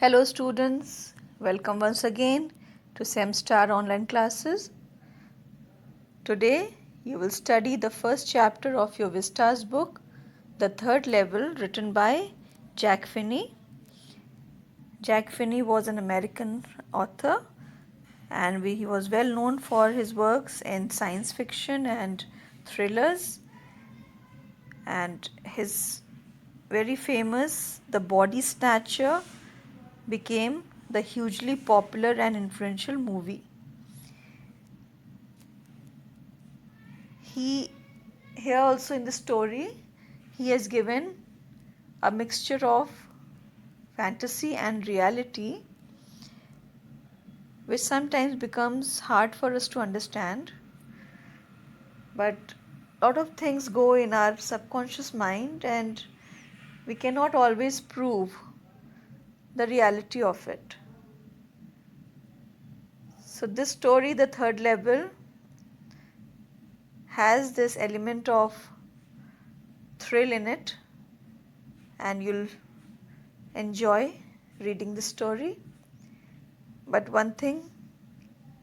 Hello students, welcome once again to SEMStar online classes. Today you will study the first chapter of your Vistas book, the third level, written by Jack Finney. Jack Finney was an American author and he was well known for his works in science fiction and thrillers, and his very famous The Body Snatcher became the hugely popular and influential movie. Here also in the story, he has given a mixture of fantasy and reality, which sometimes becomes hard for us to understand. But a lot of things go in our subconscious mind and we cannot always prove the reality of it. So this story, the third level, has this element of thrill in it, and you'll enjoy reading the story. But one thing,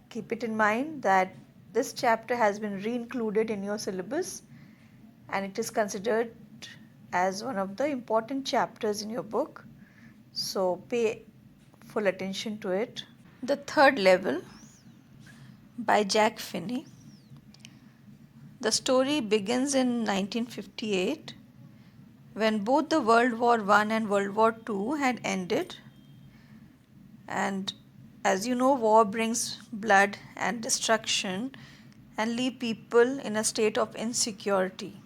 keep it in mind that this chapter has been re-included in your syllabus and it is considered as one of the important chapters in your book. So pay full attention to it. The third level by Jack Finney. The story begins in 1958 when both the World War I and World War II had ended, and as you know, war brings blood and destruction and leave people in a state of insecurity.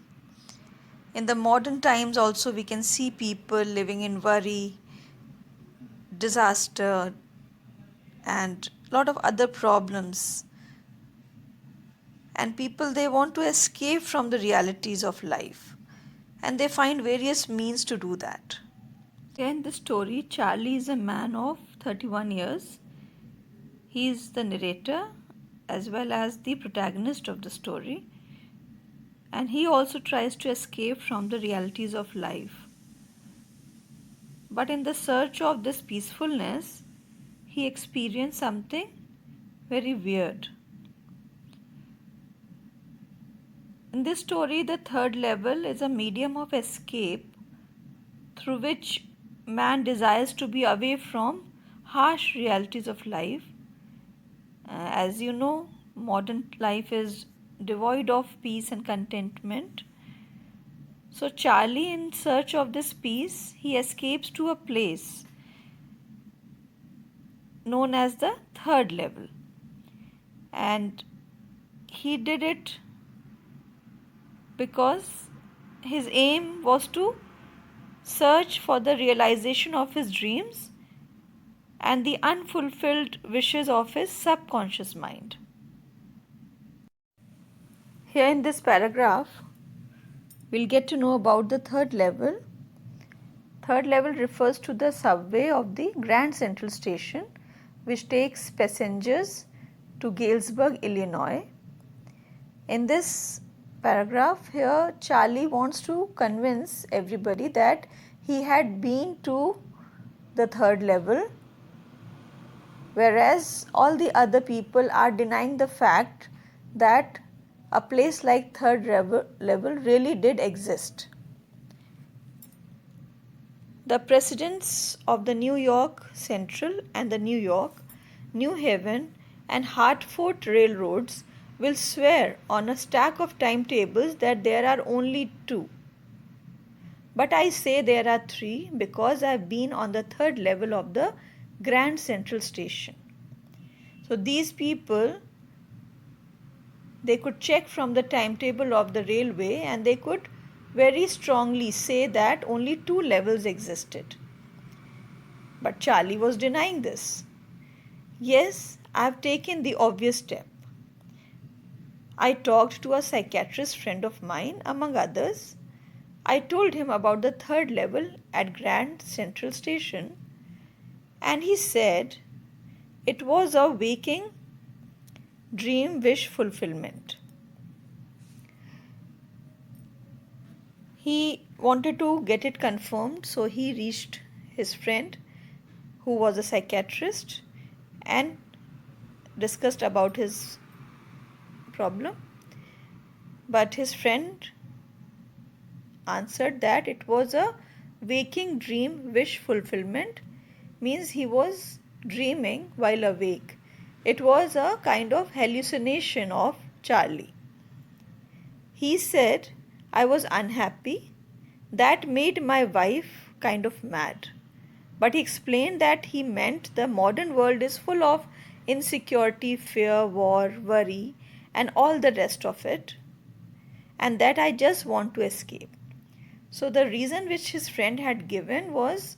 In the modern times also we can see people living in worry, disaster and a lot of other problems, and people, they want to escape from the realities of life and they find various means to do that. In the story, Charlie is a man of 31 years. He is the narrator as well as the protagonist of the story, and he also tries to escape from the realities of life. But in the search of this peacefulness, he experienced something very weird. In this story, the third level is a medium of escape through which man desires to be away from harsh realities of life. As you know, modern life is devoid of peace and contentment. So Charlie, in search of this peace, he escapes to a place known as the third level, and he did it because his aim was to search for the realization of his dreams and the unfulfilled wishes of his subconscious mind. Here in this paragraph, we'll get to know about the third level. Third level refers to the subway of the Grand Central Station, which takes passengers to Galesburg, Illinois. In this paragraph here, Charlie wants to convince everybody that he had been to the third level, whereas all the other people are denying the fact that a place like third level really did exist. The presidents of the New York Central and the New York, New Haven and Hartford railroads will swear on a stack of timetables that there are only two. But I say there are three because I have been on the third level of the Grand Central Station. So these people, they could check from the timetable of the railway and they could very strongly say that only two levels existed. But Charlie was denying this. Yes, I have taken the obvious step. I talked to a psychiatrist friend of mine, among others. I told him about the third level at Grand Central Station, and he said it was a waking dream wish fulfillment. He wanted to get it confirmed, so he reached his friend who was a psychiatrist, and discussed about his problem. But his friend answered that it was a waking dream wish fulfillment, means he was dreaming while awake. It was a kind of hallucination of Charlie. He said, I was unhappy. That made my wife kind of mad. But he explained that he meant the modern world is full of insecurity, fear, war, worry, and all the rest of it, and that I just want to escape. So, the reason which his friend had given was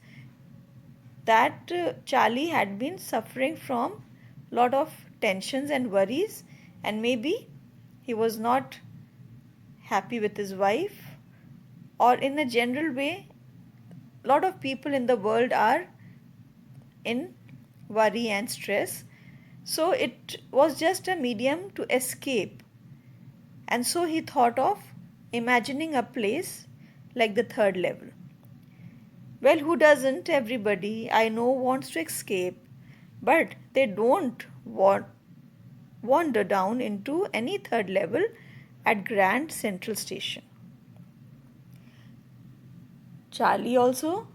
that Charlie had been suffering from lot of tensions and worries, and maybe he was not happy with his wife, or in a general way lot of people in the world are in worry and stress. So it was just a medium to escape, and so he thought of imagining a place like the third level. Well, who doesn't? Everybody I know wants to escape, but they don't wander down into any third level at Grand Central Station. Charlie also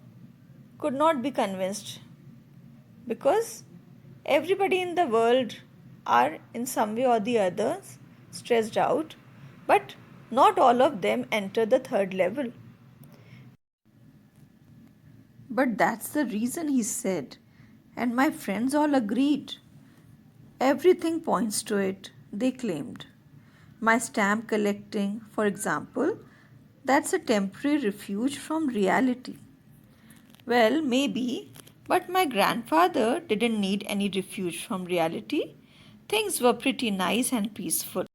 could not be convinced, because everybody in the world are in some way or the other stressed out, but not all of them enter the third level. But that's the reason, he said, and my friends all agreed. Everything points to it, they claimed. My stamp collecting, for example, that's a temporary refuge from reality. Well, maybe, but my grandfather didn't need any refuge from reality. Things were pretty nice and peaceful.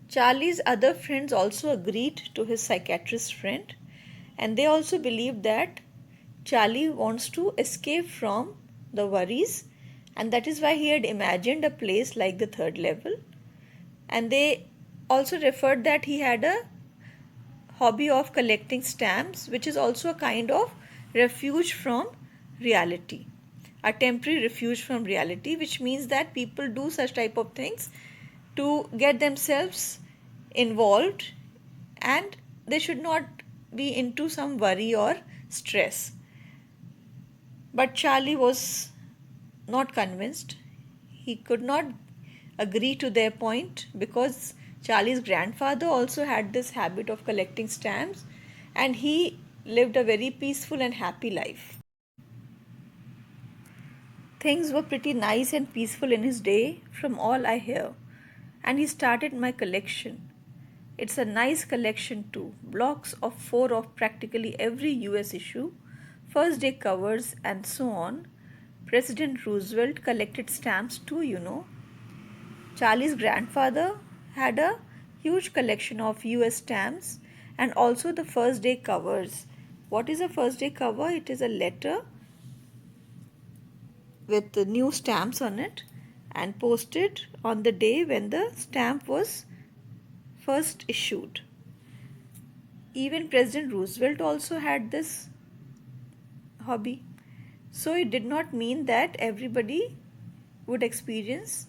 Charlie's other friends also agreed to his psychiatrist friend, and they also believed that Charlie wants to escape from the worries, and that is why he had imagined a place like the third level. And they also referred that he had a hobby of collecting stamps, which is also a kind of refuge from reality, a temporary refuge from reality, which means that people do such type of things to get themselves involved, and they should not be into some worry or stress. But Charlie was not convinced. He could not agree to their point, because Charlie's grandfather also had this habit of collecting stamps, and he lived a very peaceful and happy life. Things were pretty nice and peaceful in his day, from all I hear, and he started my collection. It's a nice collection too, blocks of 4 of practically every US issue, first day covers, and so on. President Roosevelt collected stamps too, you know. Charlie's grandfather had a huge collection of US stamps, and also the first day covers. What is a first day cover? It is a letter with the new stamps on it and posted on the day when the stamp was first issued. Even President Roosevelt also had this hobby. So it did not mean that everybody would experience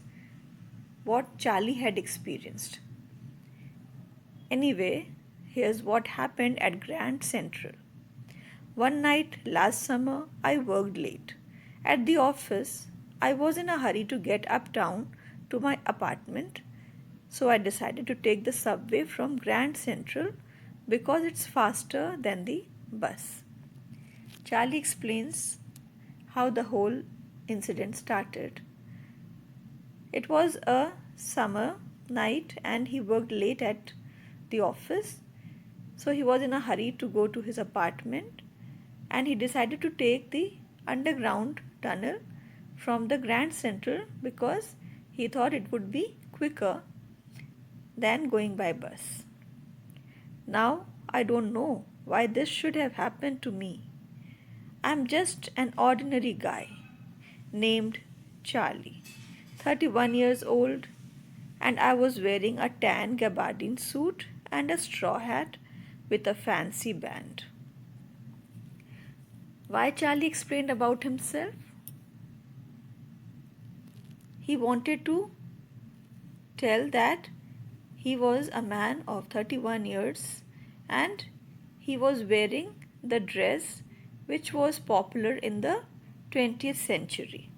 what Charlie had experienced. Anyway, here's what happened at Grand Central. One night last summer, I worked late. At the office, I was in a hurry to get uptown to my apartment, so I decided to take the subway from Grand Central because it's faster than the bus. Charlie explains how the whole incident started. It was a summer night and he worked late at the office, so he was in a hurry to go to his apartment, and he decided to take the underground tunnel from the Grand Central because he thought it would be quicker than going by bus. Now I don't know why this should have happened to me. I'm just an ordinary guy named Charlie, 31 years old, and I was wearing a tan gabardine suit and a straw hat with a fancy band. Why Charlie explained about himself? He wanted to tell that he was a man of 31 years and he was wearing the dress which was popular in the 20th century.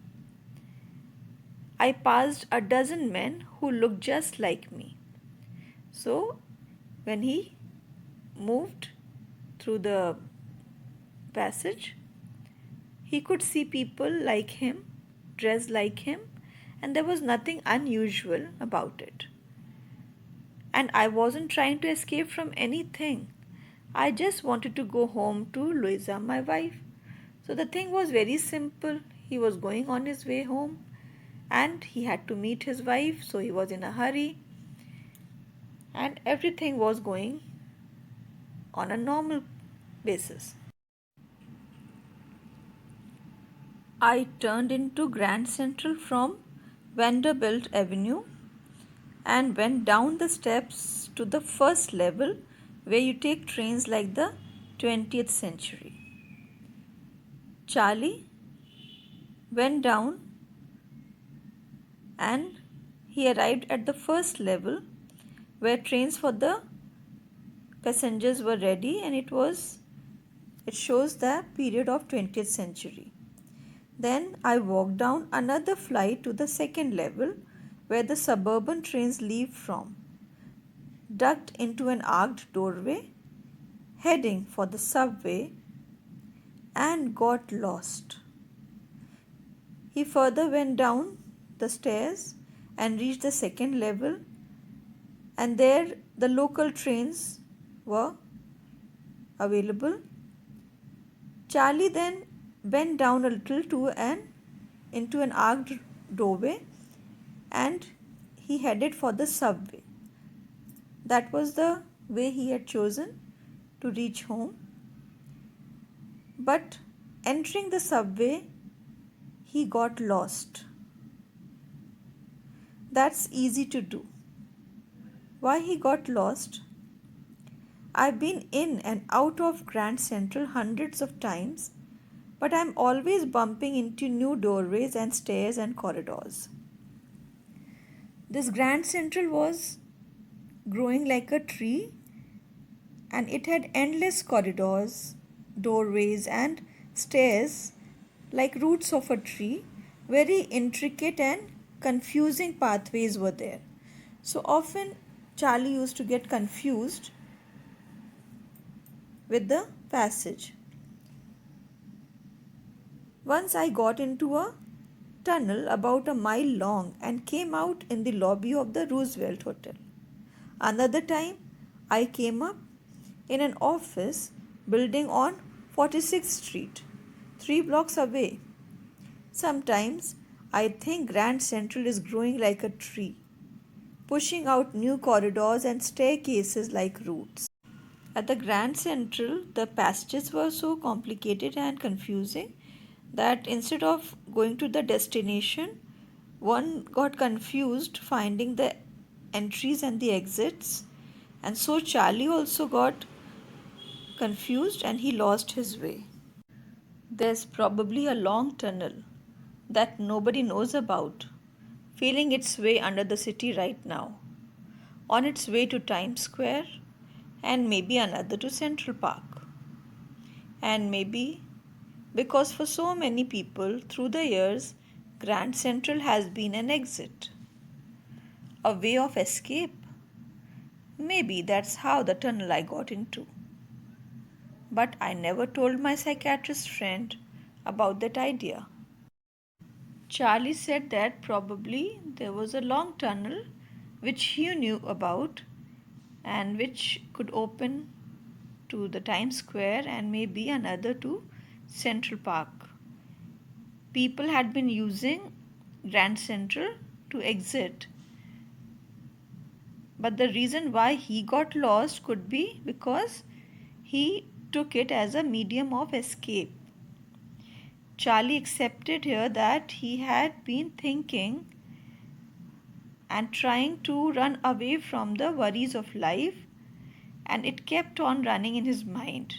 I passed a dozen men who looked just like me. So, when he moved through the passage, he could see people like him, dressed like him, and there was nothing unusual about it. And I wasn't trying to escape from anything. I just wanted to go home to Louisa, my wife. So the thing was very simple. He was going on his way home and he had to meet his wife, so he was in a hurry. And everything was going on a normal basis. I turned into Grand Central from Vanderbilt Avenue and went down the steps to the first level where you take trains like the 20th century. Charlie went down and he arrived at the first level where trains for the passengers were ready, and it shows the period of 20th century. Then I walked down another flight to the second level where the suburban trains leave from, ducked into an arched doorway, heading for the subway, and got lost. He further went down the stairs and reached the second level, and there the local trains were available. Charlie then went down a little into an arched doorway and he headed for the subway. That was the way he had chosen to reach home. But entering the subway, he got lost. That's easy to do. Why he got lost? I've been in and out of Grand Central hundreds of times, but I'm always bumping into new doorways and stairs and corridors. This Grand Central was growing like a tree, and it had endless corridors, doorways, and stairs like roots of a tree. Very intricate and confusing pathways were there. So often Charlie used to get confused with the passage. Once I got into a tunnel about a mile long and came out in the lobby of the Roosevelt Hotel. Another time I came up in an office building on 46th Street, 3 blocks away. Sometimes I think Grand Central is growing like a tree, pushing out new corridors and staircases like roots. At the Grand Central, the passages were so complicated and confusing that instead of going to the destination, one got confused finding the entries and the exits, and so Charlie also got confused and he lost his way. There's probably a long tunnel that nobody knows about, feeling its way under the city right now, on its way to Times Square, and maybe another to Central Park. And maybe because for so many people through the years, Grand Central has been an exit, a way of escape. Maybe that's how the tunnel I got into. But I never told my psychiatrist friend about that idea. Charlie said that probably there was a long tunnel which he knew about and which could open to the Times Square and maybe another to Central Park. People had been using Grand Central to exit, but the reason why he got lost could be because he took it as a medium of escape. Charlie accepted here that he had been thinking and trying to run away from the worries of life, and it kept on running in his mind.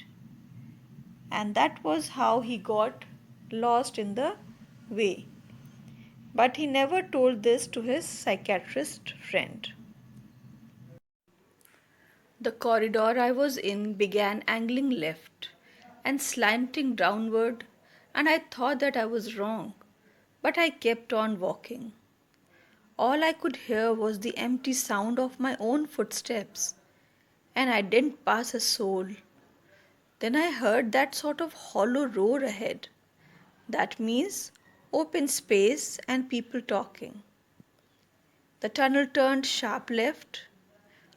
and that was how he got lost in the way. But he never told this to his psychiatrist friend. The corridor I was in began angling left and slanting downward, and I thought that I was wrong, but I kept on walking. All I could hear was the empty sound of my own footsteps, and I didn't pass a soul. Then I heard that sort of hollow roar ahead. That means open space and people talking. The tunnel turned sharp left.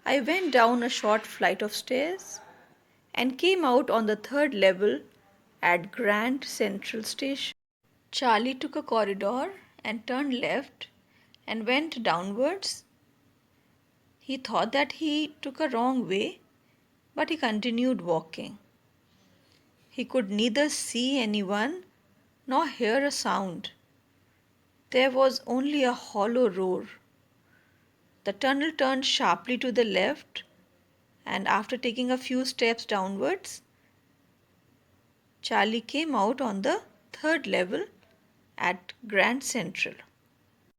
I went down a short flight of stairs and came out on the third level at Grand Central Station. Charlie took a corridor and turned left and went downwards. He thought that he took a wrong way, but he continued walking. He could neither see anyone nor hear a sound. There was only a hollow roar. The tunnel turned sharply to the left, and after taking a few steps downwards, Charlie came out on the third level at Grand Central.